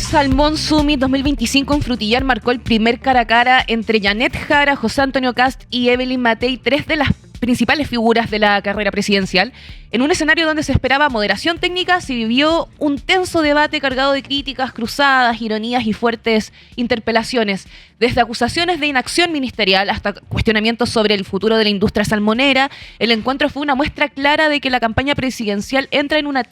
Salmón Summit 2025 en Frutillar marcó el primer cara a cara entre Janet Jara, José Antonio Kast y Evelyn Matei, tres de las principales figuras de la carrera presidencial. En un escenario donde se esperaba moderación técnica, se vivió un tenso debate cargado de críticas cruzadas, ironías y fuertes interpelaciones, desde acusaciones de inacción ministerial hasta cuestionamientos sobre el futuro de la industria salmonera. El encuentro fue una muestra clara de que la campaña presidencial entra en una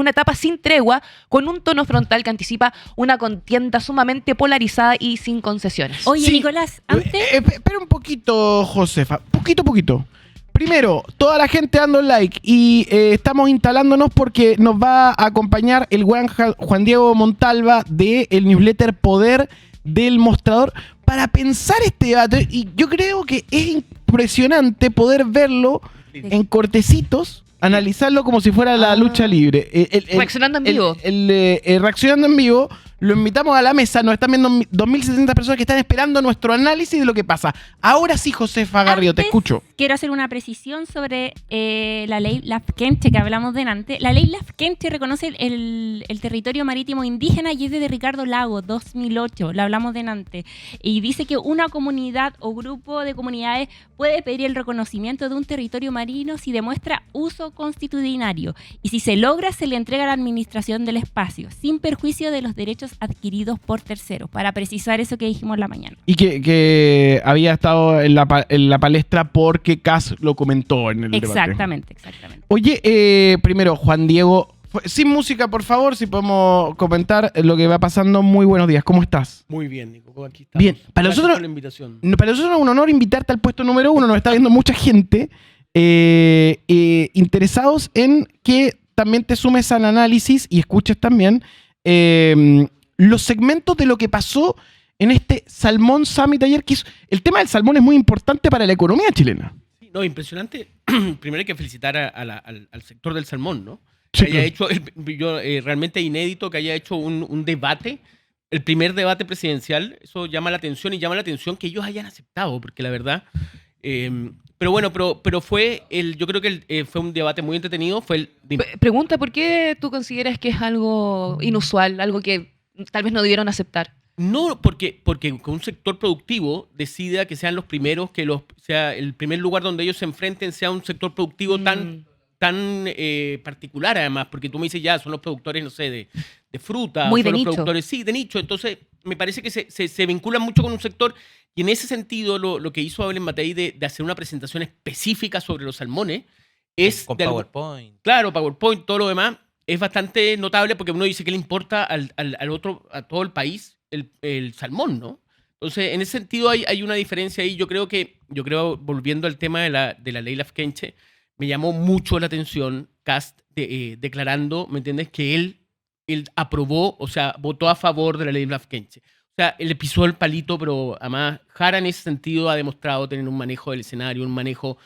etapa sin tregua, con un tono frontal que anticipa una contienda sumamente polarizada y sin concesiones. Oye, sí, Nicolás, antes... espera un poquito, Josefa, poquito. Primero, toda la gente dando like y estamos instalándonos porque nos va a acompañar el buen Juan Diego Montalva del newsletter Poder del Mostrador para pensar este debate. Y yo creo que es impresionante poder verlo en cortecitos, analizarlo como si fuera la lucha libre. Reaccionando en vivo. Reaccionando en vivo. Lo invitamos a la mesa, nos están viendo 2.060 personas que están esperando nuestro análisis de lo que pasa. Ahora sí, Josefa Garrido, te escucho. Quiero hacer una precisión sobre la ley Lafkenche que hablamos delante. La ley Lafkenche reconoce el territorio marítimo indígena y es de Ricardo Lago, 2008, lo hablamos delante. Y dice que una comunidad o grupo de comunidades puede pedir el reconocimiento de un territorio marino si demuestra uso constitucionario y si se logra se le entrega a la administración del espacio, sin perjuicio de los derechos adquiridos por terceros, para precisar eso que dijimos en la mañana. Y que había estado en la palestra porque Kass lo comentó en el debate. Exactamente. Oye, primero, Juan Diego, sin música, por favor, si podemos comentar lo que va pasando. Muy buenos días, ¿cómo estás? Muy bien, Nico, aquí estamos. Bien, para nosotros por la invitación. Para nosotros es un honor invitarte al puesto número 1, nos está viendo mucha gente interesados en que también te sumes al análisis y escuches también los segmentos de lo que pasó en este Salmón Summit ayer, que el tema del salmón es muy importante para la economía chilena. Sí, no, impresionante. Primero hay que felicitar al sector del salmón, ¿no? Sí, que haya hecho, realmente inédito que haya hecho un debate, el primer debate presidencial. Eso llama la atención y llama la atención que ellos hayan aceptado, porque la verdad... pero bueno, pero fue yo creo que fue un debate muy entretenido. Pregunta, ¿por qué tú consideras que es algo inusual, algo que tal vez no debieron aceptar? No, porque un sector productivo decida que sean los primeros, sea el primer lugar donde ellos se enfrenten sea un sector productivo tan particular, además, porque tú me dices ya, son los productores, no sé, de fruta, muy son de los nicho. Productores, sí, de nicho. Entonces, me parece que se vinculan mucho con un sector, y en ese sentido, lo que hizo Evelyn Matei de hacer una presentación específica sobre los salmones es... Con PowerPoint. Claro, PowerPoint, todo lo demás, es bastante notable porque uno dice que le importa a todo el país el salmón, ¿no? Entonces, en ese sentido hay una diferencia ahí. Yo creo, volviendo al tema de la ley Lafkenche, me llamó mucho la atención Kast declarando, ¿me entiendes?, que él aprobó, o sea, votó a favor de la ley Lafkenche. O sea, él le pisó el palito, pero además Jara en ese sentido ha demostrado tener un manejo del escenario, un manejo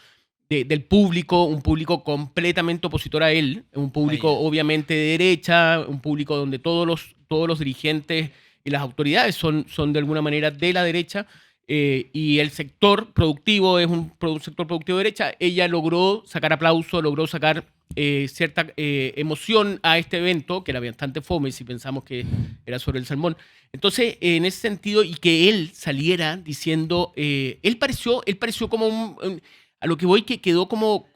del público, un público completamente opositor a él, un público obviamente de derecha, un público donde todos los dirigentes y las autoridades son de alguna manera de la derecha, y el sector productivo es un sector productivo de derecha. Ella logró sacar aplauso, logró sacar cierta emoción a este evento, que era bastante fome si pensamos que era sobre el salmón. Entonces, en ese sentido, y que él saliera diciendo, él pareció como a lo que voy, que quedó como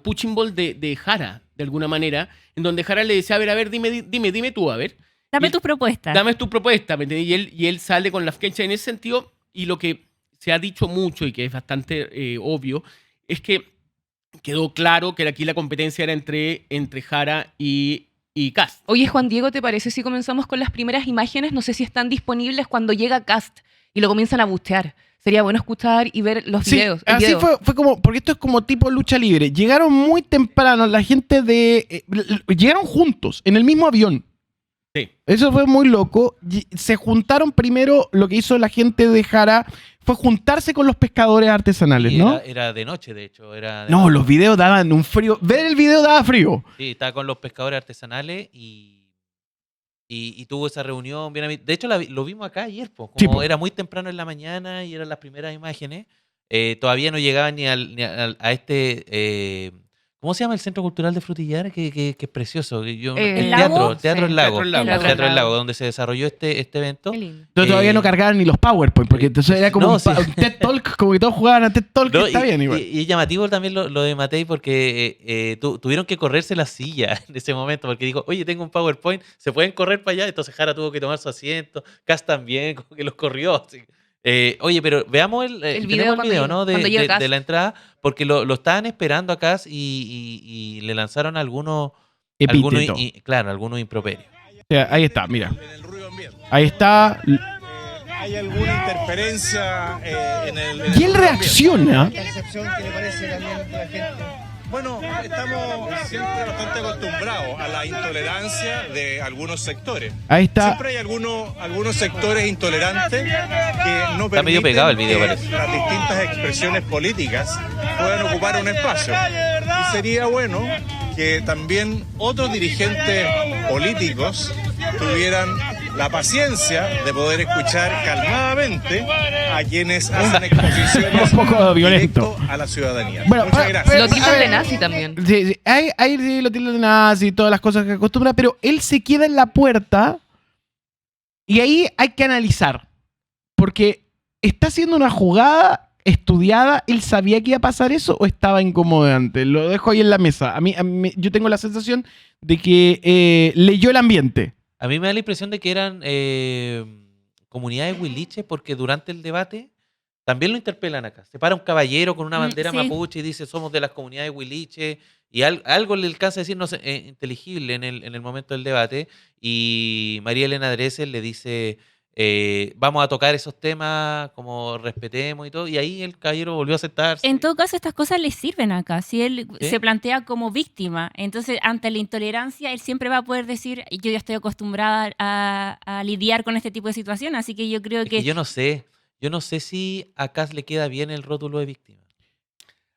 punching ball de Jara, de alguna manera, en donde Jara le decía, a ver, dime tú, a ver. Dame tus propuestas. Dame tu propuesta, ¿me entiendes? Y él sale con las quechas en ese sentido, y lo que se ha dicho mucho y que es bastante obvio, es que quedó claro que aquí la competencia era entre Jara y Kast. Oye, Juan Diego, ¿te parece si comenzamos con las primeras imágenes? No sé si están disponibles cuando llega Kast y lo comienzan a bustear. Sería bueno escuchar y ver los videos. Sí, así fue como, porque esto es como tipo lucha libre. Llegaron muy temprano la gente llegaron juntos, en el mismo avión. Sí. Eso fue muy loco. Se juntaron primero, lo que hizo la gente de Jara fue juntarse con los pescadores artesanales, ¿no? Era de noche, de hecho. No, los videos daban un frío. Ver el video daba frío. Sí, estaba con los pescadores artesanales y tuvo esa reunión bien. De hecho, lo vimos acá ayer, como era muy temprano en la mañana y eran las primeras imágenes. Todavía no llegaban ni a este ¿Cómo se llama el Centro Cultural de Frutillar? Que es precioso. El ¿El lago? Teatro El Lago. Teatro El Lago. Teatro El Lago, donde se desarrolló este evento. Qué lindo. Pero todavía no cargaban ni los PowerPoint, porque entonces era como No, un, sí. un TED Talk, como que todos jugaban a TED Talk, No, que está bien igual. y es llamativo también lo de Matei porque tuvieron que correrse la silla en ese momento porque dijo, oye, tengo un PowerPoint, ¿se pueden correr para allá? Entonces Jara tuvo que tomar su asiento, Cass también, como que los corrió. Así. Oye, pero veamos el video tenemos el cuando video, llega- ¿no? cuando llega Cass. De la entrada, porque lo estaban esperando a Cass y le lanzaron algunos Epíteto. claro, algunos improperios. O sea, ahí está, mira. En el ruido ambiente. Ahí está. ¿Hay alguna interferencia en el Y él reacciona. percepción que le parece también de la gente. Bueno, estamos siempre bastante acostumbrados a la intolerancia de algunos sectores. Ahí está. Siempre hay algunos sectores intolerantes que no Está medio permiten pegado el video, que parece. las distintas expresiones políticas puedan ocupar un espacio. Y sería bueno que también otros dirigentes políticos tuvieran la paciencia de poder escuchar calmadamente a quienes hacen exposiciones Un poco violento. directo a la ciudadanía. Bueno, Muchas gracias. Lo tildan de nazi también. Sí, sí. Ahí sí lo tildan de nazi y todas las cosas que acostumbra, pero él se queda en la puerta y ahí hay que analizar. Porque está haciendo una jugada estudiada, ¿él sabía que iba a pasar eso o estaba incomodante? Lo dejo ahí en la mesa. A mí, yo tengo la sensación de que leyó el ambiente. A mí me da la impresión de que eran comunidades huiliches porque durante el debate también lo interpelan acá. Se para un caballero con una bandera sí. mapuche y dice somos de las comunidades huiliches y algo le alcanza a decir no sé, inteligible en el momento del debate y María Elena Dressel le dice vamos a tocar esos temas como respetemos y todo y ahí el caballero volvió a sentarse. En todo caso, estas cosas le sirven acá. Si él ¿Sí? se plantea como víctima, entonces ante la intolerancia, él siempre va a poder decir, yo ya estoy acostumbrada a lidiar con este tipo de situaciones, así que yo creo Es que que... yo no sé si a Kass le queda bien el rótulo de víctima.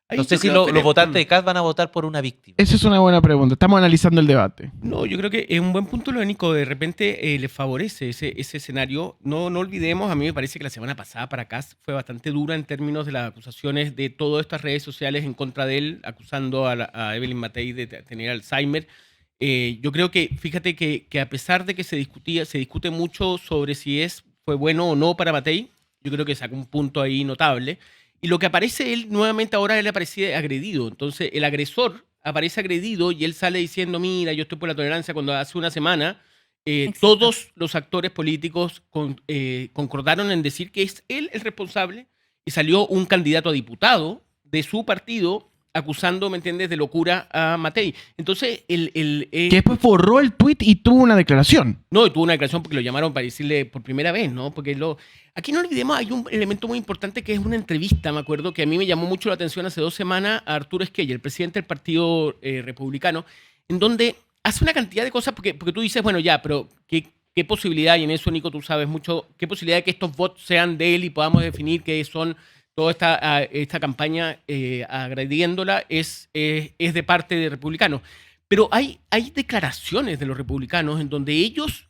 Ahí No sé yo si creo que- los votantes de Kass van a votar por una víctima. Esa es una buena pregunta. Estamos analizando el debate. No, yo creo que es un buen punto lo de Nico. De repente le favorece ese escenario. No olvidemos, a mí me parece que la semana pasada para Kass fue bastante dura en términos de las acusaciones de todas estas redes sociales en contra de él, acusando a Evelyn Matei de tener Alzheimer. Yo creo que, fíjate que a pesar de que se discute mucho sobre si fue bueno o no para Matei, yo creo que sacó un punto ahí notable. Y lo que aparece él, nuevamente ahora él aparece agredido. Entonces el agresor aparece agredido y él sale diciendo, mira, yo estoy por la tolerancia, cuando hace una semana Exacto. todos los actores políticos concordaron en decir que es él el responsable y salió un candidato a diputado de su partido acusando, ¿me entiendes?, de locura a Matei. Entonces, Que después borró el tweet y tuvo una declaración. no, y tuvo una declaración porque lo llamaron para decirle por primera vez, ¿no? Porque aquí no olvidemos, hay un elemento muy importante que es una entrevista, me acuerdo, que a mí me llamó mucho la atención hace 2 semanas a Arturo Esquella, el presidente del Partido Republicano, en donde hace una cantidad de cosas, porque tú dices, bueno, ya, pero ¿qué posibilidad, y en eso, Nico, tú sabes mucho, qué posibilidad de que estos votos sean de él y podamos definir que son toda esta campaña agrediéndola es de parte de republicanos? Pero hay declaraciones de los republicanos en donde ellos,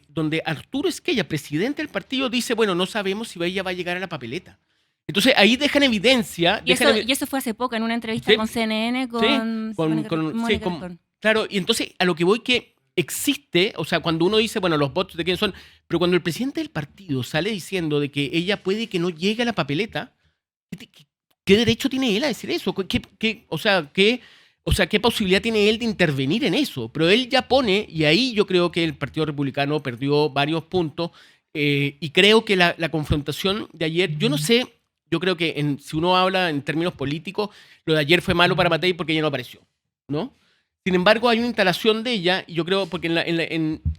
donde Arturo Esquella, presidente del partido, dice, bueno, no sabemos si ella va a llegar a la papeleta. Entonces ahí dejan evidencia. Y eso fue hace poco, en una entrevista Sí. con CNN, con Mónica Rincón. Claro, y entonces a lo que voy que existe, o sea, cuando uno dice, bueno, los votos de quién son, pero cuando el presidente del partido sale diciendo de que ella puede que no llegue a la papeleta, ¿qué derecho tiene él a decir eso? ¿Qué posibilidad tiene él de intervenir en eso? Pero él ya pone, y ahí yo creo que el Partido Republicano perdió varios puntos, y creo que la confrontación de ayer, yo no sé, yo creo que si uno habla en términos políticos, lo de ayer fue malo para Matei porque ella no apareció, ¿no? Sin embargo, hay una instalación de ella, y yo creo, porque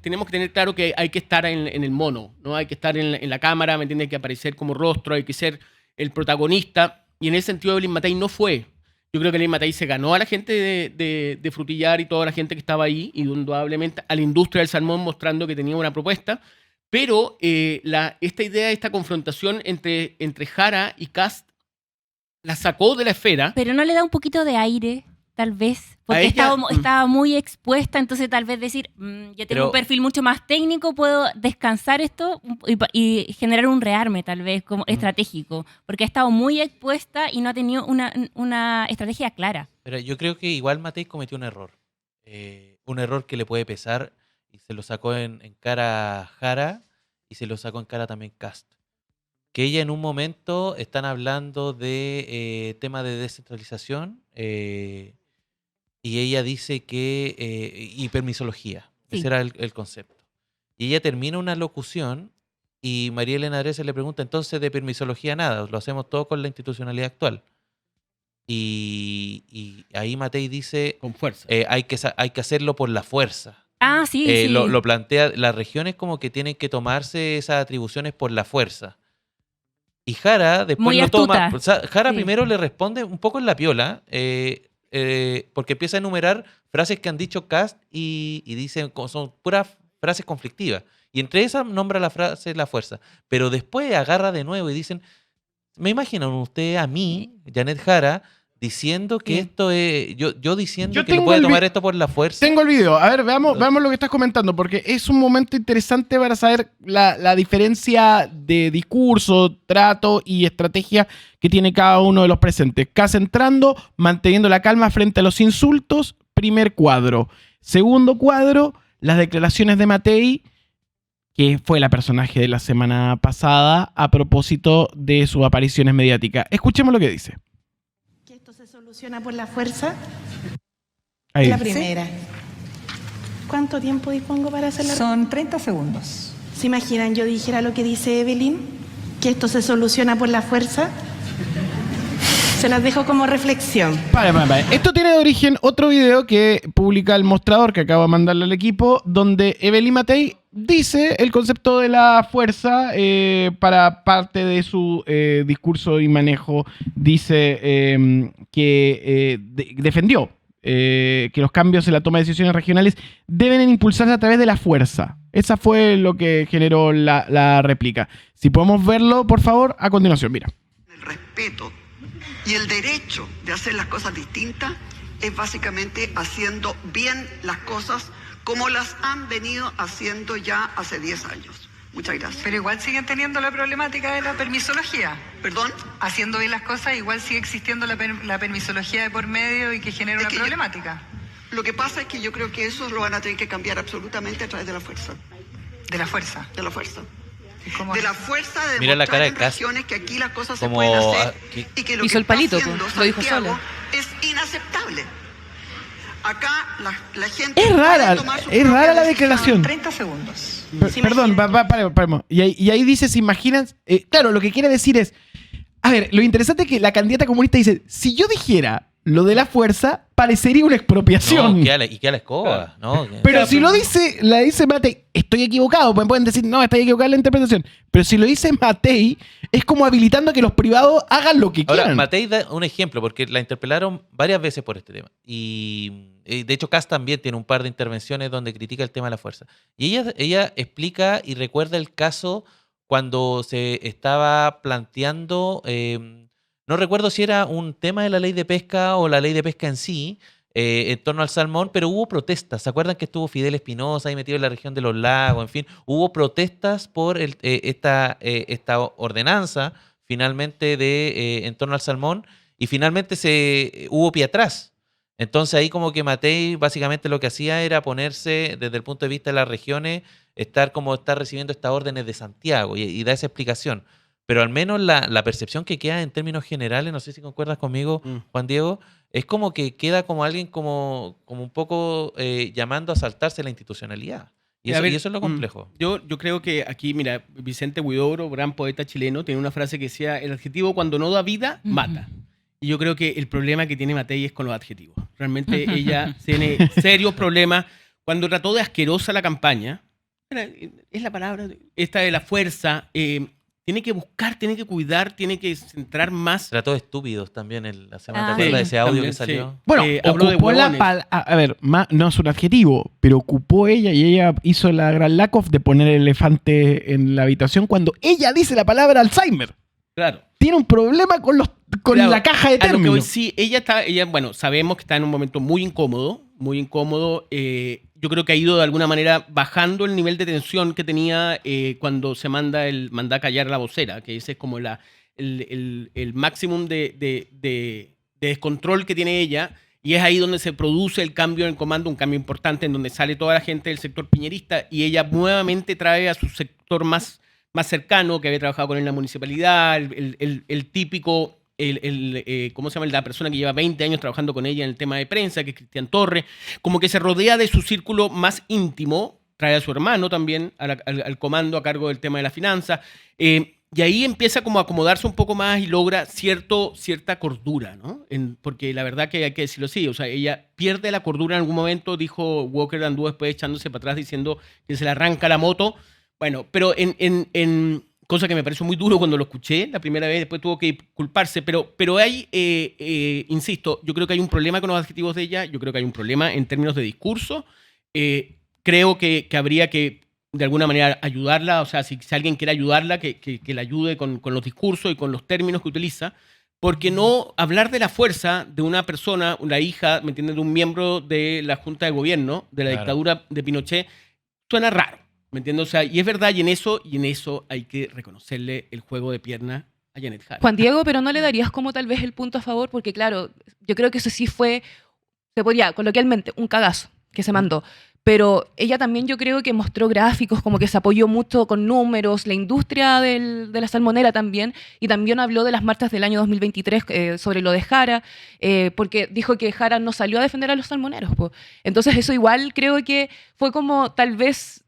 tenemos que tener claro que hay que estar en el mono, ¿no? Hay que estar en la cámara, ¿me entiendes? Hay que aparecer como rostro, hay que ser el protagonista, y en ese sentido Evelyn Matei no fue. Yo creo que Evelyn Matei se ganó a la gente de Frutillar y toda la gente que estaba ahí, y indudablemente a la industria del salmón mostrando que tenía una propuesta, pero esta idea, esta confrontación entre Jara y Kast la sacó de la esfera. Pero no le da un poquito de aire tal vez, porque ella- estaba muy expuesta, entonces tal vez decir, yo tengo Pero- un perfil mucho más técnico, puedo descansar esto y generar un rearme tal vez como estratégico, porque ha estado muy expuesta y no ha tenido una estrategia clara. Pero yo creo que igual Matei cometió un error. Un error que le puede pesar y se lo sacó en cara a Jara y se lo sacó en cara también Kast. Que ella en un momento están hablando de tema de descentralización y ella dice que y permisología. Sí. Ese era el concepto. Y ella termina una locución y María Elena Dresser le pregunta, entonces de permisología nada, lo hacemos todo con la institucionalidad actual. Y ahí Matei dice, Con fuerza. hay que hacerlo por la fuerza. Ah, sí, sí. Lo plantea, las regiones como que tienen que tomarse esas atribuciones por la fuerza. Y Jara después Muy lo toma. astuta. O sea, Jara Sí. primero le responde un poco en la piola, porque empieza a enumerar frases que han dicho Kast y dicen son puras frases conflictivas. Y entre esas nombra la frase la fuerza. Pero después agarra de nuevo y dicen, ¿me imaginan ustedes a mí, Janet Jara, diciendo que Sí. esto es. Yo diciendo Yo que no tengo puede el tomar esto por la fuerza? Tengo el video. A ver, veamos lo que estás comentando, porque es un momento interesante para saber la diferencia de discurso, trato y estrategia que tiene cada uno de los presentes. Kast entrando, manteniendo la calma frente a los insultos. Primer cuadro. Segundo cuadro, las declaraciones de Matei, que fue la personaje de la semana pasada a propósito de sus apariciones mediáticas. Escuchemos lo que dice. Que esto se soluciona por la fuerza. Ahí La dice. primera. ¿Cuánto tiempo dispongo para hacerla? Son 30 segundos. ¿Se imaginan yo dijera lo que dice Evelyn? Que esto se soluciona por la fuerza. Se las dejo como reflexión. Vale. Esto tiene de origen otro video que publica El Mostrador, que acabo de mandarle al equipo, donde Evelyn Matei dice el concepto de la fuerza para parte de su discurso y manejo. Dice que defendió que los cambios en la toma de decisiones regionales deben impulsarse a través de la fuerza. Esa fue lo que generó la réplica. Si podemos verlo, por favor, a continuación. Mira. El respeto y el derecho de hacer las cosas distintas es básicamente haciendo bien las cosas como las han venido haciendo ya hace 10 años. Muchas gracias. Pero igual siguen teniendo la problemática de la permisología. ¿Perdón? Haciendo bien las cosas, igual sigue existiendo la permisología de por medio y que genera Es una que yo- problemática. Lo que pasa es que yo creo que eso lo van a tener que cambiar absolutamente a través de la fuerza. De la fuerza. De la fuerza. ¿Y cómo De es? la fuerza de Mira la demostrar cara de en Kast. regiones que aquí las cosas se Como, pueden hacer que- y que lo Hizo que el palito, está haciendo pues, lo dijo Santiago sola. es inaceptable. Acá la gente Es rara, puede tomar su es propia rara la decisión. declaración. 30 segundos. Perdón, paremos. Y ahí dice, ¿se imaginan? Claro, lo que quiere decir es, a ver, lo interesante es que la candidata comunista dice, si yo dijera lo de la fuerza, parecería una expropiación. No, queda la escoba, ¿no? Pero si lo dice, la dice Matei, estoy equivocado, pues pueden decir, no, está equivocada la interpretación. Pero si lo dice Matei, es como habilitando a que los privados hagan lo que Ahora, quieran. Matei da un ejemplo, porque la interpelaron varias veces por este tema. Y de hecho, Kast también tiene un par de intervenciones donde critica el tema de la fuerza. Y ella explica y recuerda el caso cuando se estaba planteando, no recuerdo si era un tema de la ley de pesca o la ley de pesca en sí, en torno al salmón, pero hubo protestas. ¿Se acuerdan que estuvo Fidel Espinosa ahí metido en la región de los lagos? En fin, hubo protestas por esta ordenanza finalmente en torno al salmón y finalmente hubo pie atrás. Entonces ahí como que Matei básicamente lo que hacía era ponerse desde el punto de vista de las regiones, estar recibiendo estas órdenes de Santiago y da esa explicación. Pero al menos la percepción que queda en términos generales, no sé si concuerdas conmigo, Juan Diego, es como que queda como alguien como un poco llamando a saltarse la institucionalidad. Y A ver, eso es lo complejo. Yo creo que aquí, mira, Vicente Huidobro, gran poeta chileno, tiene una frase que decía, el adjetivo cuando no da vida, mata. Y yo creo que el problema que tiene Matei es con los adjetivos. Realmente ella tiene serios problemas. Cuando trató de asquerosa la campaña, es la palabra, esta de la fuerza, tiene que buscar, tiene que cuidar, tiene que centrar más. Trató de estúpidos también la semana. Ah, ¿Te acuerdas de ese audio también, que salió? sí. Bueno, Habló de ocupó la huevones. palabra. A ver, no es un adjetivo, pero ocupó ella y ella hizo la gran Lakoff de poner el elefante en la habitación cuando ella dice la palabra Alzheimer. Claro. Tiene un problema con los con Claro, la caja de a lo que voy, términos. sí, bueno, sabemos que está en un momento muy incómodo, muy incómodo. Yo creo que ha ido de alguna manera bajando el nivel de tensión que tenía cuando se manda a callar a la vocera, que ese es como el máximo de descontrol que tiene ella. Y es ahí donde se produce el cambio en el comando, un cambio importante, en donde sale toda la gente del sector piñerista y ella nuevamente trae a su sector más cercano, que había trabajado con él en la municipalidad, el típico, ¿cómo se llama? La persona que lleva 20 años trabajando con ella en el tema de prensa, que es Cristian Torres, como que se rodea de su círculo más íntimo, trae a su hermano también al comando a cargo del tema de la finanza, y ahí empieza como a acomodarse un poco más y logra cierta cordura, ¿no? Porque la verdad que hay que decirlo así, o sea, ella pierde la cordura en algún momento, dijo Walker, anduvo después echándose para atrás diciendo que se le arranca la moto. Bueno, pero en cosa que me pareció muy duro cuando lo escuché la primera vez, después tuvo que culparse, pero hay, insisto, yo creo que hay un problema con los adjetivos de ella, yo creo que hay un problema en términos de discurso, creo que habría que de alguna manera ayudarla, o sea, si alguien quiere ayudarla, que la ayude con los discursos y con los términos que utiliza, porque no hablar de la fuerza de una persona, una hija, ¿me entiendes?, de un miembro de la Junta de Gobierno, de la dictadura de Pinochet, suena raro, ¿me entiendes? O sea, y es verdad, y en eso hay que reconocerle el juego de pierna a Janet Jara. Juan Diego, pero no le darías como tal vez el punto a favor, porque claro, yo creo que eso sí fue, se podría coloquialmente, un cagazo que se mandó. Pero ella también yo creo que mostró gráficos, como que se apoyó mucho con números, la industria de la salmonera también, y también habló de las marchas del año 2023 sobre lo de Jara, porque dijo que Jara no salió a defender a los salmoneros. Po. Entonces eso igual creo que fue como tal vez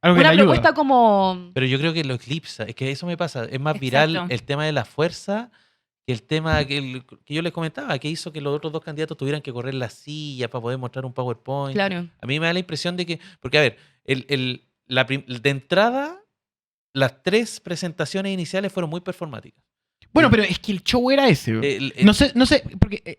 una propuesta como... Pero yo creo que lo eclipsa, es que eso me pasa, es más viral Exacto. el tema de la fuerza que el tema que yo les comentaba, que hizo que los otros dos candidatos tuvieran que correr la silla para poder mostrar un PowerPoint. Claro. A mí me da la impresión de que, porque a ver, de entrada, las 3 presentaciones iniciales fueron muy performáticas. Bueno, pero es que el show era ese. El- No sé, porque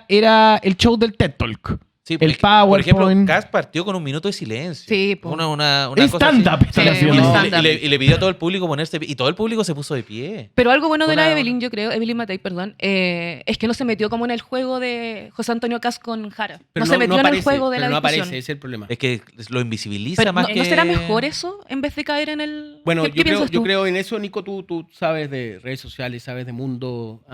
era el show del TED Talk. Sí, El por ejemplo, PowerPoint. Cass partió con un minuto de silencio. Sí, po. Una Es cosa así. stand-up están Sí, haciendo. es Y stand-up. le pidió a todo el público ponerse y todo el público se puso de pie. Pero algo bueno de la Una- Evelyn, yo creo, Evelyn Matei, perdón, es que no se metió como en el juego de José Antonio Caz con Jara. Pero no se metió en el juego de pero la no discusión. aparece, ese es el problema. Es que lo invisibiliza Pero, más ¿no, que... ¿no será mejor eso en vez de caer en el... Bueno, ¿Qué piensas yo tú? creo en eso, Nico, tú sabes de redes sociales, sabes de mundo,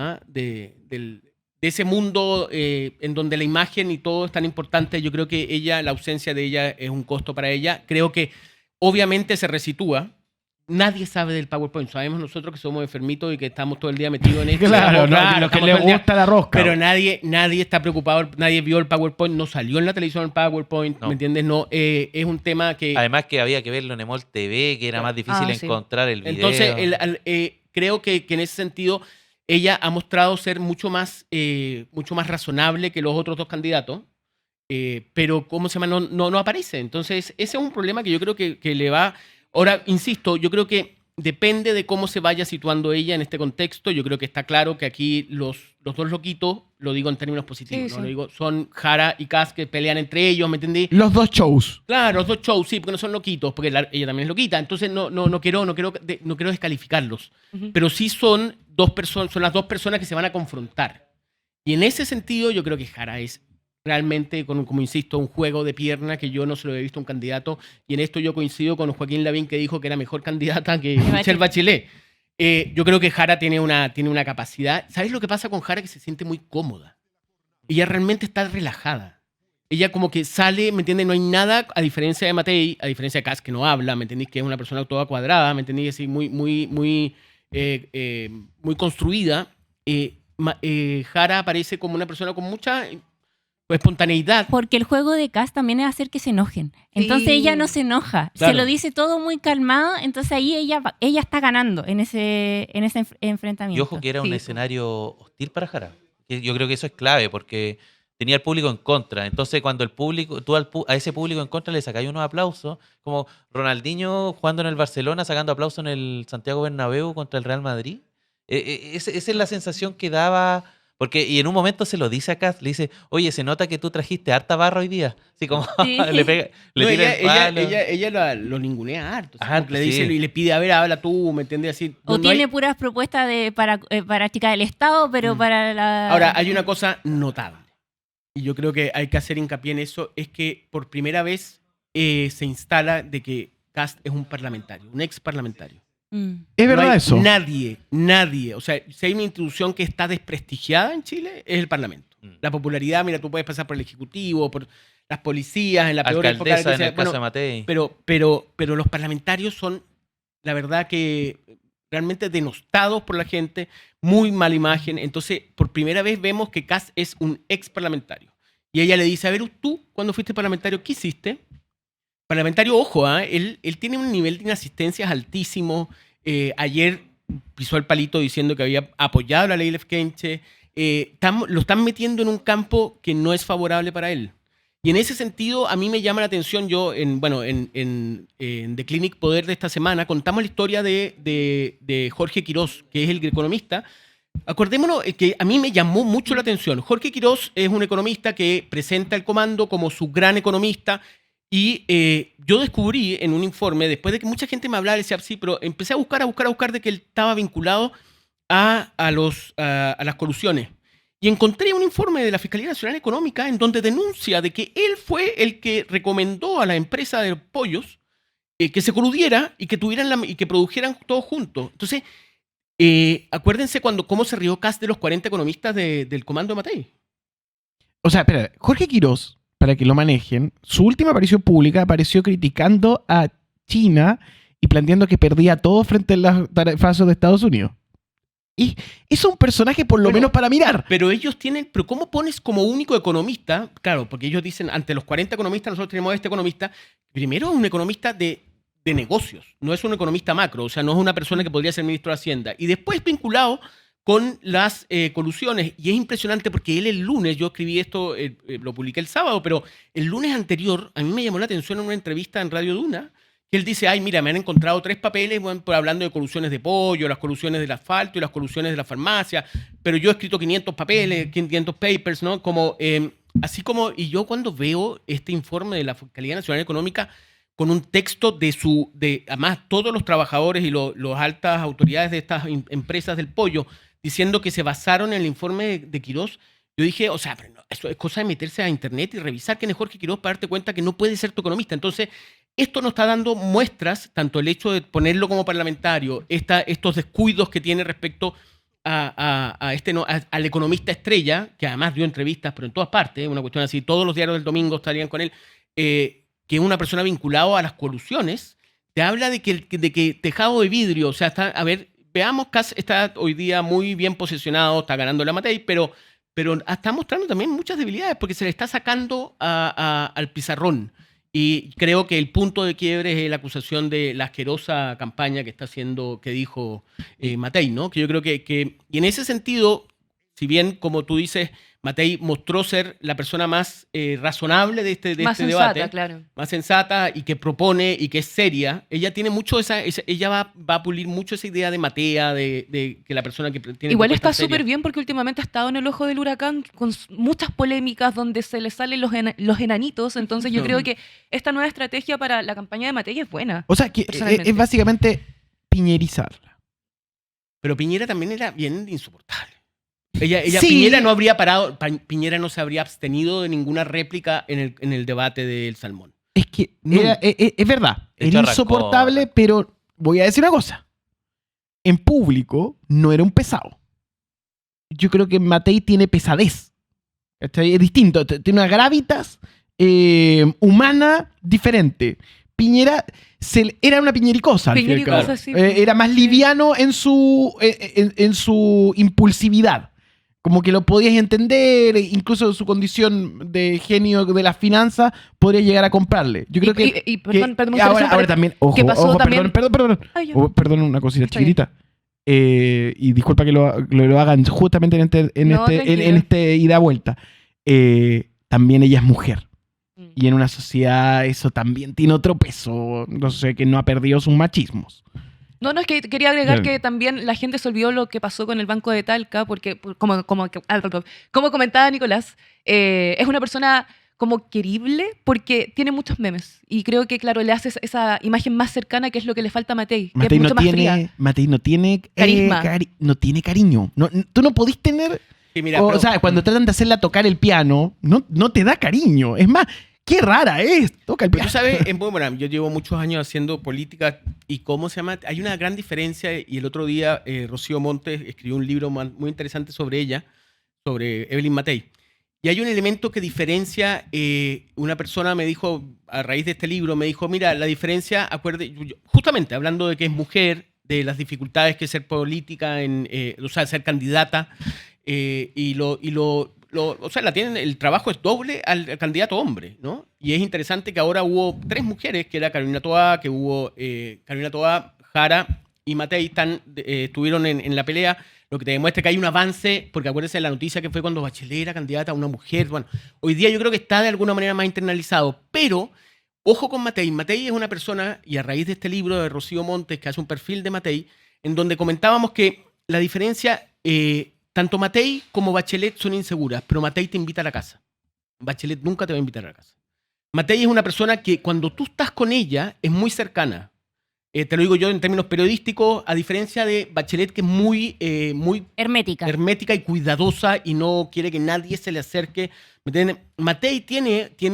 de ese mundo en donde la imagen y todo es tan importante. Yo creo que la ausencia de ella es un costo para ella. Creo que obviamente se resitúa. Nadie sabe del PowerPoint. Sabemos nosotros que somos enfermitos y que estamos todo el día metidos en esto. Claro, Estamos- lo que estamos le todo el día- gusta la rosca. Pero nadie está preocupado, nadie vio el PowerPoint, no salió en la televisión el PowerPoint, No. ¿me entiendes? No, es un tema que... Además que había que verlo en Emol TV, que era más difícil sí. encontrar el video. Entonces, creo que en ese sentido ella ha mostrado ser mucho más razonable que los otros dos candidatos, pero ¿cómo se llama? No aparece. Entonces, ese es un problema que yo creo que le va... Ahora, insisto, yo creo que depende de cómo se vaya situando ella en este contexto. Yo creo que está claro que aquí los dos loquitos, lo digo en términos positivos, Sí, ¿no? sí. Lo digo, son Jara y Kaz que pelean entre ellos, ¿me entendí? Los dos shows. Claro, los dos shows, sí, porque no son loquitos, porque ella también es loquita. Entonces no quiero descalificarlos. Ujú. Pero sí son las dos personas que se van a confrontar. Y en ese sentido, yo creo que Jara es realmente, como insisto, un juego de pierna que yo no se lo había visto a un candidato. Y en esto yo coincido con Joaquín Lavín, que dijo que era mejor candidata que Michelle Bachelet. Yo creo que Jara tiene una capacidad. ¿Sabes lo que pasa con Jara? Que se siente muy cómoda. Ella realmente está relajada. Ella como que sale, ¿me entiendes? No hay nada, a diferencia de Matei, a diferencia de Kaz, que no habla, ¿me entendés? Que es una persona toda cuadrada, ¿me entendés? Así, muy construida. Jara aparece como una persona con mucha espontaneidad. Porque el juego de Cass también es hacer que se enojen. Entonces Sí. ella no se enoja. Claro. Se lo dice todo muy calmado. Entonces ahí ella está ganando en ese enfrentamiento. Y ojo que era un Sí, po. escenario hostil para Jara. Yo creo que eso es clave porque tenía el público en contra. Entonces, cuando el público, a ese público en contra le sacáis unos aplausos, como Ronaldinho jugando en el Barcelona, sacando aplausos en el Santiago Bernabéu contra el Real Madrid. Esa es la sensación que daba, Porque, y en un momento se lo dice a Kast, le dice, oye, se nota que tú trajiste harta barra hoy día. Así como Sí. le pega, le No, tira el palo. ella lo ningunea harto. Ajá, Le dice sí. y le pide, a ver, habla tú, ¿me entiendes? Así, O no tiene hay- puras propuestas para chicas del Estado, pero para la... Ahora, hay una cosa notable, y yo creo que hay que hacer hincapié en eso, es que por primera vez se instala de que Kast es un parlamentario, un ex parlamentario. Mm. ¿Es verdad No hay eso? nadie. O sea, si hay una institución que está desprestigiada en Chile, es el Parlamento. La popularidad, mira, tú puedes pasar por el Ejecutivo, por las policías, en la peor época. Alcaldesa en el Bueno, caso de Matei. pero los parlamentarios son, la verdad, que realmente denostados por la gente, muy mala imagen. Entonces, por primera vez vemos que Kast es un ex parlamentario. Y ella le dice, a ver, tú, cuando fuiste parlamentario, ¿qué hiciste? Parlamentario, ojo, él tiene un nivel de inasistencias altísimo. Ayer pisó el palito diciendo que había apoyado la ley Lefkenche. Lo están metiendo en un campo que no es favorable para él. Y en ese sentido, a mí me llama la atención, yo, en The Clinic Poder de esta semana, contamos la historia de Jorge Quirós, que es el economista. Acordémonos que a mí me llamó mucho la atención. Jorge Quirós es un economista que presenta el comando como su gran economista. Y yo descubrí en un informe, después de que mucha gente me hablaba, decía, sí, pero empecé a buscar de que él estaba vinculado a las colusiones. Y encontré un informe de la Fiscalía Nacional Económica en donde denuncia de que él fue el que recomendó a la empresa de pollos que se coludiera y que y que produjeran todos juntos. Entonces, acuérdense cómo se rió Kast de los 40 economistas del comando de Matei. O sea, espera, Jorge Quirós, para que lo manejen, su última aparición pública apareció criticando a China y planteando que perdía todo frente a los tarifazos de Estados Unidos. Y es un personaje por lo Bueno, menos para mirar. Pero ¿cómo pones como único economista? Claro, porque ellos dicen, ante los 40 economistas, nosotros tenemos a este economista. Primero es un economista de negocios, no es un economista macro, o sea, no es una persona que podría ser ministro de Hacienda. Y después vinculado con las colusiones. Y es impresionante porque él el lunes, yo escribí esto, lo publiqué el sábado, pero el lunes anterior a mí me llamó la atención en una entrevista en Radio Duna, que él dice, ay, mira, me han encontrado 3 papeles hablando de colusiones de pollo, las colusiones del asfalto y las colusiones de la farmacia, pero yo he escrito 500 papeles, 500 papers, ¿no? Así como, y yo cuando veo este informe de la Fiscalía Nacional Económica con un texto además, todos los trabajadores y las altas autoridades de estas empresas del pollo, diciendo que se basaron en el informe de Quirós, yo dije, o sea, pero no, eso es cosa de meterse a internet y revisar quién es Jorge Quirós para darte cuenta que no puede ser tu economista. Entonces, esto nos está dando muestras, tanto el hecho de ponerlo como parlamentario, estos descuidos que tiene respecto al economista estrella, que además dio entrevistas, pero en todas partes, una cuestión así, todos los diarios del domingo estarían con él, que es una persona vinculada a las colusiones, te habla de que tejado de vidrio, o sea, veamos, Kast está hoy día muy bien posicionado, está ganando la Matei, pero está mostrando también muchas debilidades porque se le está sacando al pizarrón. Y creo que el punto de quiebre es la acusación de la asquerosa campaña que está haciendo, que dijo Matei, ¿no? Que yo creo que y en ese sentido, si bien, como tú dices, Matei mostró ser la persona más razonable de este Más sensata, debate, claro. más sensata y que propone y que es seria, ella tiene mucho ella va a pulir mucho esa idea de Matea, de que la persona que tiene Igual está propuestas serias. súper bien porque últimamente ha estado en el ojo del huracán con muchas polémicas donde se le salen los enanitos. Entonces yo creo que esta nueva estrategia para la campaña de Matei es buena. O sea, que Personalmente. es básicamente piñerizarla. Pero Piñera también era bien insoportable. Ella Sí. Piñera no habría parado, Piñera no se habría abstenido de ninguna réplica en el debate del salmón. Es que No. es verdad, De era hecho, insoportable, arrancó. pero voy a decir una cosa. En público no era un pesado. Yo creo que Matei tiene pesadez. ¿Cachai? Es distinto, tiene una gravitas humana diferente. Piñera era una piñericosa. Al fin y al Piñericosa, cabo. sí. Era más liviano en su impulsividad. Como que lo podías entender, incluso su condición de genio de las finanzas podría llegar a comprarle. Yo creo que perdón, perdón, ahora también, ojo, ¿qué pasó ojo, también? perdón. Ay, ya. Perdón, una cosita Está bien. chiquitita. Y disculpa que lo hagan justamente en No, tranquilo. este ida vuelta. También ella es mujer. Mm. Y en una sociedad eso también tiene otro peso. No sé, que no ha perdido sus machismos. No, es que quería agregar Bien. que también la gente se olvidó lo que pasó con el Banco de Talca, porque como comentaba Nicolás, es una persona como querible porque tiene muchos memes. Y creo que, claro, le hace esa imagen más cercana, que es lo que le falta a Matei, que Matei es mucho no más fría. tiene, Matei no tiene Carisma. no tiene cariño. Tú no podís tener. Sí, mira, o pero- sea, cuando tratan de hacerla tocar el piano, no te da cariño. Es más, qué rara es. Toca el Pero piano. tú sabes, es muy buena. Yo llevo muchos años haciendo política y cómo se llama. Hay una gran diferencia y el otro día Rocío Montes escribió un libro muy interesante sobre ella, sobre Evelyn Matei. Y hay un elemento que diferencia, una persona me dijo, a raíz de este libro, me dijo, mira, la diferencia, justamente hablando de que es mujer, de las dificultades que es ser política, o sea, ser candidata, o sea, el trabajo es doble al candidato hombre, ¿no? Y es interesante que ahora hubo 3 mujeres, que era Carolina Toá, Carolina Toá, Jara y Matei, estuvieron en la pelea, lo que te demuestra que hay un avance, porque acuérdense de la noticia que fue cuando Bachelet era candidata a una mujer. Bueno, hoy día yo creo que está de alguna manera más internalizado, pero ojo con Matei. Matei es una persona, y a raíz de este libro de Rocío Montes, que hace un perfil de Matei, en donde comentábamos que la diferencia, tanto Matei como Bachelet son inseguras, pero Matei te invita a la casa. Bachelet nunca te va a invitar a la casa. Matei es una persona que cuando tú estás con ella es muy cercana. Te lo digo yo en términos periodísticos, a diferencia de Bachelet, que es muy Hermética. hermética y cuidadosa y no quiere que nadie se le acerque. ¿Me entienden? Matei tiene y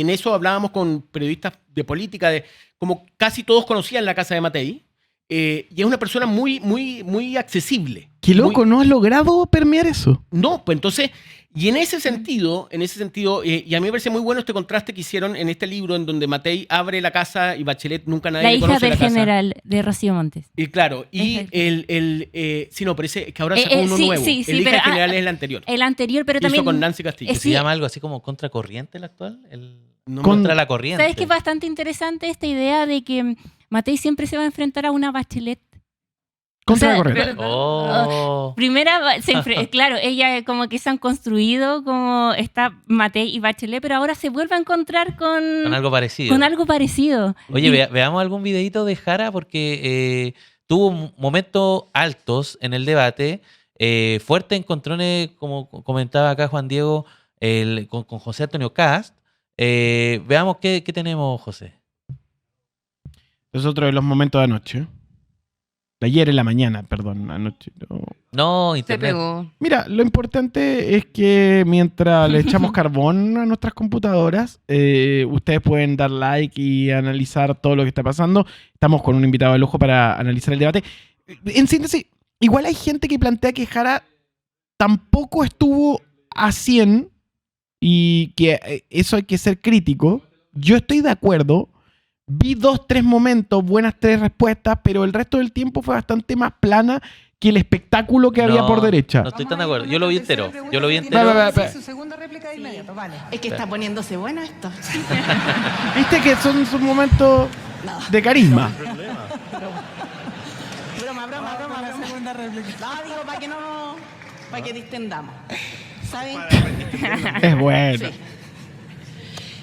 en eso hablábamos con periodistas de política, como casi todos conocían la casa de Matei, y es una persona muy accesible. Qué loco, ¿no has logrado permear eso? No, pues entonces, y en ese sentido, y a mí me parece muy bueno este contraste que hicieron en este libro, en donde Matei abre la casa y Bachelet nunca nadie La le hija conoce del la casa. general de Rocío Montes. Y claro, y sí, no, parece que ahora sacó uno sí, nuevo. sí, sí, el hija pero, del general es el anterior. El anterior, pero Hizo también... con Nancy Castillo. Que se sí. llama algo así como contracorriente el actual. No, Contra la corriente. ¿Sabes que es bastante interesante esta idea de que Matei siempre se va a enfrentar a una Bachelet? Contra O sea, la corriente. Oh. Primera, claro, ella como que se han construido, como está Matei y Bachelet, pero ahora se vuelve a encontrar Con algo parecido. con algo parecido. Oye, Y- veamos algún videito de Jara porque tuvo momentos altos en el debate, fuertes encontrones, como comentaba acá Juan Diego, con José Antonio Cast. Veamos qué tenemos, José. Es otro de los momentos de anoche. De ayer en la mañana, perdón, anoche. No. No, Se internet. pegó. Mira, lo importante es que mientras le echamos carbón a nuestras computadoras, ustedes pueden dar like y analizar todo lo que está pasando. Estamos con un invitado de lujo para analizar el debate. En síntesis, igual hay gente que plantea que Jara tampoco estuvo a 100 y que eso hay que ser crítico. Yo estoy de acuerdo. Vi 2, 3 momentos, buenas 3 respuestas, pero el resto del tiempo fue bastante más plana que el espectáculo que había por derecha. No estoy tan de acuerdo. Yo lo vi entero. Va. Su segunda réplica de inmediato, vale. Es que está poniéndose bueno esto. Viste que son sus momentos de carisma. Broma. La segunda réplica. No, digo, para que distendamos. ¿Saben? Es bueno. Sí.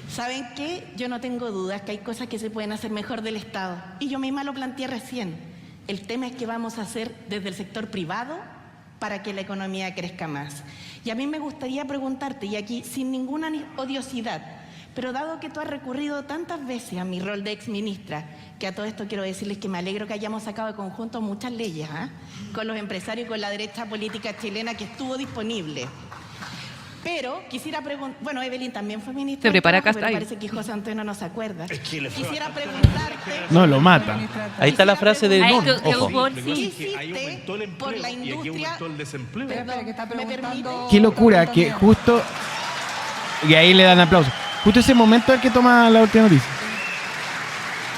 ¿Saben qué? Yo no tengo dudas que hay cosas que se pueden hacer mejor del Estado. Y yo misma lo planteé recién. El tema es que vamos a hacer desde el sector privado para que la economía crezca más. Y a mí me gustaría preguntarte, y aquí sin ninguna odiosidad, pero dado que tú has recurrido tantas veces a mi rol de exministra, que a todo esto quiero decirles que me alegro que hayamos sacado de conjunto muchas leyes, con los empresarios y con la derecha política chilena que estuvo disponible. Pero quisiera preguntar, bueno, Evelyn también fue ministra. Se del prepara Trabajo, acá, pero está parece que José Antonio no se acuerda. Quisiera preguntarte, No, lo mata. Ahí está la frase de Ay, Nun. que Ojo. hubo- ¿qué sí. hiciste por la industria? Espera, que está ¿Me permite? preguntando. Qué locura que justo... Y ahí le dan aplauso. Justo ese momento es el que toma la última noticia.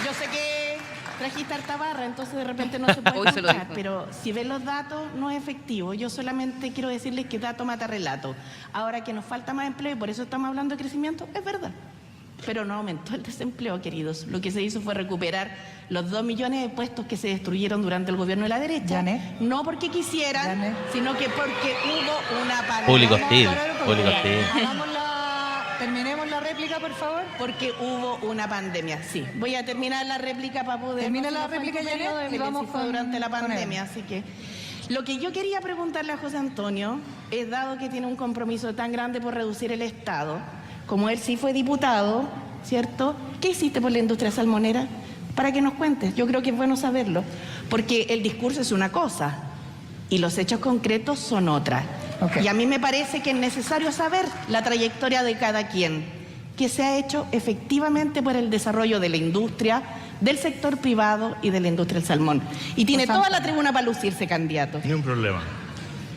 Yo sé que trajiste harta barra, entonces de repente no se puede Hoy se lo contar, dijo. pero si ven los datos no es efectivo. Yo solamente quiero decirles que dato mata relato. Ahora que nos falta más empleo y por eso estamos hablando de crecimiento, es verdad. Pero no aumentó el desempleo, queridos. Lo que se hizo fue recuperar los 2 millones de puestos que se destruyeron durante el gobierno de la derecha. Janet. No porque quisieran, Janet. sino que porque hubo una parada. Público hostil. Público hostil. Terminemos la réplica. réplica, por favor? Porque hubo una pandemia, sí. Voy a terminar la réplica para poder... Termina no la se nos fue réplica, el Janet, periodo de y Evelyn, vamos sí fue con- durante la con pandemia, él. así que... Lo que yo quería preguntarle a José Antonio es, dado que tiene un compromiso tan grande por reducir el Estado, como él sí fue diputado, ¿cierto? ¿Qué hiciste por la industria salmonera? Para que nos cuentes, yo creo que es bueno saberlo, porque el discurso es una cosa y los hechos concretos son otra. Ok. Y a mí me parece que es necesario saber la trayectoria de cada quien, que se ha hecho efectivamente por el desarrollo de la industria, del sector privado y de la industria del salmón. Y tiene toda la tribuna para lucirse candidato. Ni un problema.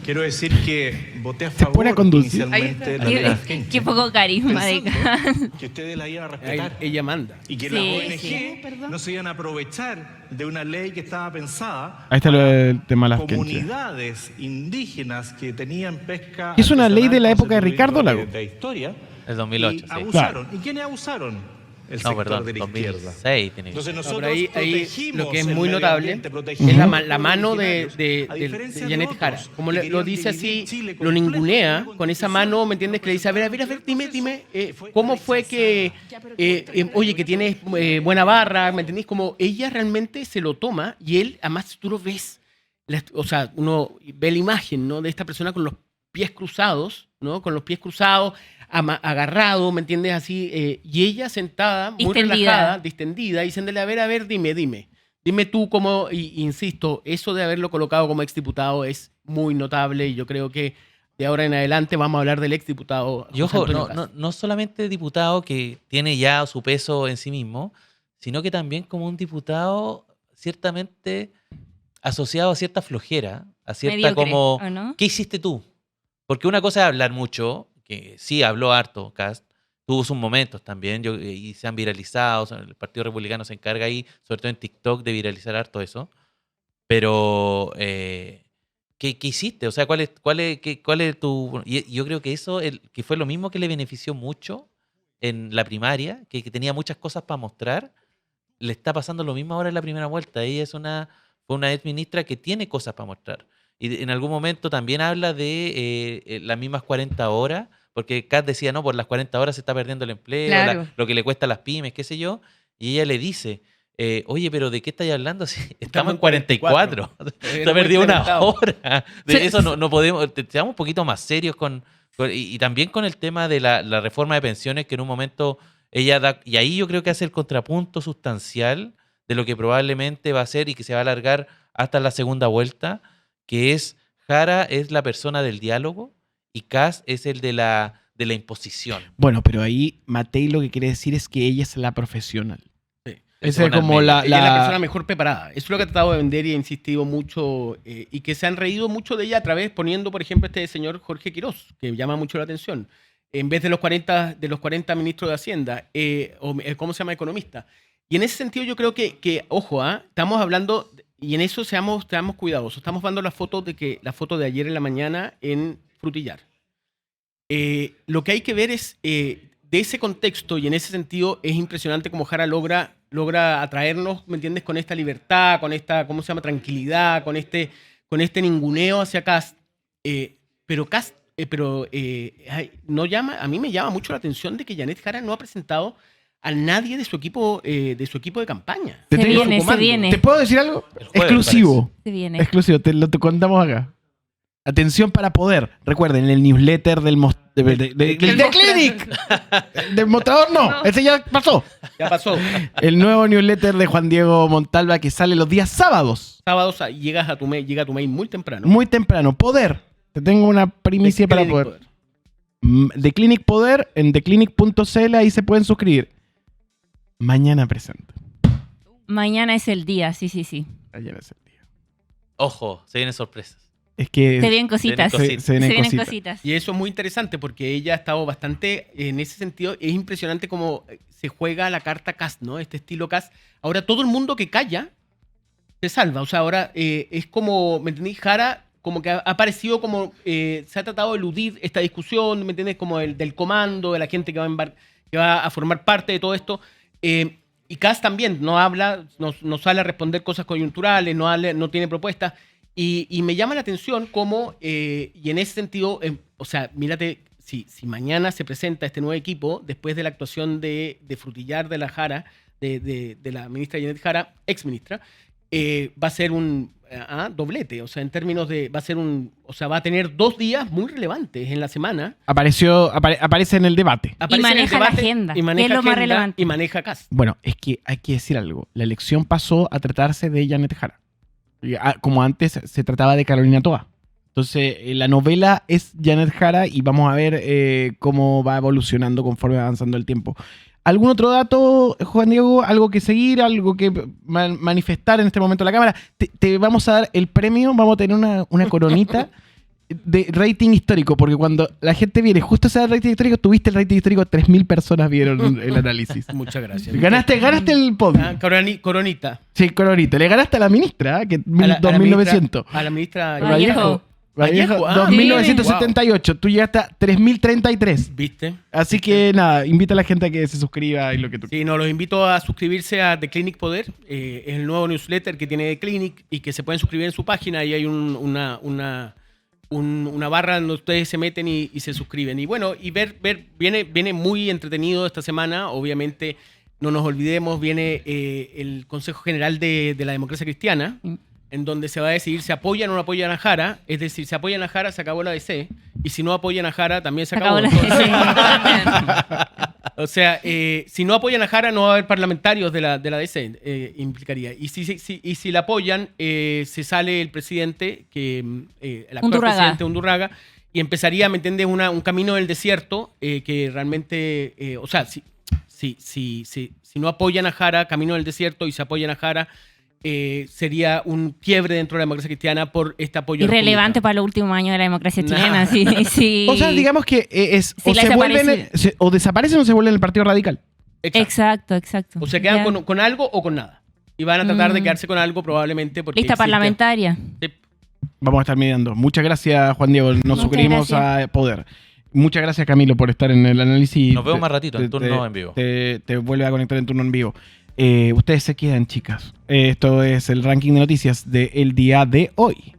Quiero decir que voté a Se pone a favor conducir. inicialmente de la Qué, ley Lafkenche, qué poco carisma de pensando que ustedes la iban a respetar Ella manda. y que Sí, las ONG sí, perdón. no se iban a aprovechar de una ley que estaba pensada Ahí está el tema de las comunidades indígenas que tenían pesca. Es una ley de la artesanal época de con Ricardo Lago. de historia. El 2008, Y sí. abusaron. ¿Y quiénes abusaron? El No, sector perdón, de la izquierda. 2006 tiene que Entonces ser. No, nosotros pero ahí protegimos lo que es el muy medio notable ambiente, es protegimos la, a la los mano originarios, de a diferencia de de Janet otros Jara. Como que lo querían dice dividir así, Chile lo completo, ningunea con con esa constitución, mano, ¿me entiendes? Que le dice, a ver, dime, ¿cómo fue que, oye, que tienes buena barra, ¿me entendés? Como ella realmente se lo toma y él, además tú lo ves, o sea, uno ve la imagen, ¿no? De esta persona con los pies cruzados, ¿no? Con los pies cruzados, agarrado, ¿me entiendes? Así, y ella sentada, muy Distendida. relajada, distendida, diciéndole, a ver, dime tú cómo, y insisto, eso de haberlo colocado como exdiputado es muy notable y yo creo que de ahora en adelante vamos a hablar del exdiputado. Y José ojo, Antonio no, Kast. no solamente diputado que tiene ya su peso en sí mismo, sino que también como un diputado ciertamente asociado a cierta flojera, a cierta Mediocre, como, ¿o no? ¿qué hiciste tú? Porque una cosa es hablar mucho, que sí habló harto Kast, tuvo sus momentos también, y se han viralizado, o sea, el Partido Republicano se encarga ahí, sobre todo en TikTok, de viralizar harto eso, pero ¿qué hiciste? O sea, ¿cuál es tu...? Y yo creo que eso que fue lo mismo que le benefició mucho en la primaria, que tenía muchas cosas para mostrar, le está pasando lo mismo ahora en la primera vuelta. Ella fue una ex ministra que tiene cosas para mostrar. Y en algún momento también habla de las mismas 40 horas, porque Kast decía, no, por las 40 horas se está perdiendo el empleo, Claro. lo que le cuesta a las pymes, qué sé yo. Y ella le dice, oye, pero ¿de qué estáis hablando? Si estamos en 44. Se ha perdido una hora. De eso no podemos, seamos un poquito más serios y también con el tema de la reforma de pensiones que en un momento ella da, y ahí yo creo que hace el contrapunto sustancial de lo que probablemente va a ser y que se va a alargar hasta la segunda vuelta, que es Jara es la persona del diálogo y Kast es el de la imposición. Bueno, pero ahí Matei lo que quiere decir es que ella es la profesional. Esa es Persona al como medio. la... Ella es la persona mejor preparada. Eso es lo que ha tratado de vender y ha insistido mucho y que se han reído mucho de ella a través poniendo, por ejemplo, este señor Jorge Quirós, que llama mucho la atención. En vez de los 40 ministros de Hacienda, ¿cómo se llama? Economista. Y en ese sentido yo creo que ojo, estamos hablando, y en eso seamos cuidadosos. Estamos dando la foto de ayer en la mañana en Frutillar. Lo que hay que ver es, de ese contexto y en ese sentido, es impresionante cómo Jara logra atraernos, ¿me entiendes? Con esta libertad, con esta, ¿cómo se llama? Tranquilidad, con este ninguneo hacia Kast. Pero Kast, no llama, a mí me llama mucho la atención de que Janet Jara no ha presentado a nadie de su equipo de campaña. Te Se tengo- viene, se viene. ¿Te puedo decir algo? El jueves, Exclusivo. Se viene. Exclusivo, te contamos acá. Atención para poder. Recuerden, el newsletter del The Clinic. Del mostrador no, ese ya pasó. Ya pasó. El nuevo newsletter de Juan Diego Montalva que sale los días sábados. Sábados llega a tu mail muy temprano. Muy temprano. Poder. Te tengo una primicia The para Clinic poder. The Clinic Poder en theclinic.cl, ahí se pueden suscribir. Mañana presento. Mañana es el día, sí. Mañana es el día. Ojo, se vienen sorpresas. Es que Se vienen cositas. Se vienen se vienen cositas. cositas. Y eso es muy interesante porque ella ha estado bastante, en ese sentido, es impresionante cómo se juega la carta Kast, ¿no? Este estilo Kast. Ahora todo el mundo que calla se salva. O sea, ahora es como, ¿me entendés? Jara como que ha aparecido como, se ha tratado de eludir esta discusión, ¿me entiendes? Como del comando, de la gente que va a formar parte de todo esto. Y Kast también no habla, no sale a responder cosas coyunturales, no tiene propuestas. Y me llama la atención cómo, y en ese sentido, o sea, mírate, si mañana se presenta este nuevo equipo, después de la actuación de Frutillar de la Jara, de la ministra Janet Jara, ex ministra, va a ser un doblete. O sea, en términos de. Va a tener 2 días muy relevantes en la semana. Aparece en el debate. Y maneja la agenda, Y maneja que es lo más agenda, relevante. y maneja Kast. Bueno, es que hay que decir algo. La elección pasó a tratarse de Janet Jara. Como antes se trataba de Carolina Toa. Entonces, la novela es Janet Jara y vamos a ver cómo va evolucionando conforme va avanzando el tiempo. ¿Algún otro dato, Juan Diego? ¿Algo que seguir? ¿Algo que manifestar en este momento a la Cámara? Te vamos a dar el premio, vamos a tener una coronita de rating histórico, porque cuando la gente viene justo a hacer el rating histórico, tuviste el rating histórico, 3.000 personas vieron el análisis. Muchas gracias. Ganaste el podio. Coronita. Sí, coronita. Le ganaste a la ministra, que A la 2.900. A la ministra Vallejo. Vallejo, 2.978. Tú llegaste a 3.033. ¿Viste? Así que nada, invita a la gente a que se suscriba y lo que tú Sí, no, los invito a suscribirse a The Clinic Poder. Es el nuevo newsletter que tiene The Clinic y que se pueden suscribir en su página y hay una barra donde ustedes se meten y se suscriben. Y bueno, y viene muy entretenido esta semana. Obviamente, no nos olvidemos, viene el Consejo General de la Democracia Cristiana, en donde se va a decidir si apoyan o no apoyan a Jara. Es decir, si apoyan a Jara, se acabó la DC. Y si no apoyan a Jara, también se acabó. la O sea, si no apoyan a Jara, no va a haber parlamentarios de la DC, implicaría. Y si la apoyan, se sale el presidente, el actual presidente Undurraga, y empezaría, ¿me entiendes?, un camino del desierto que realmente, o sea, si no apoyan a Jara, camino del desierto, y se apoyan a Jara, sería un quiebre dentro de la democracia cristiana por este apoyo. Irrelevante para los últimos años de la democracia chilena. Sí. O sea, digamos que o desaparecen o se vuelven el Partido Radical. Exacto. O se quedan con algo o con nada. Y van a tratar de quedarse con algo probablemente porque... Lista parlamentaria. Sí. Vamos a estar midiendo. Muchas gracias, Juan Diego. Nos suscribimos a Poder. Muchas gracias, Camilo, por estar en el análisis. Nos vemos más ratito, en turno en vivo. Te vuelve a conectar en turno en vivo. Ustedes se quedan, chicas. Esto es el ranking de noticias del día de hoy.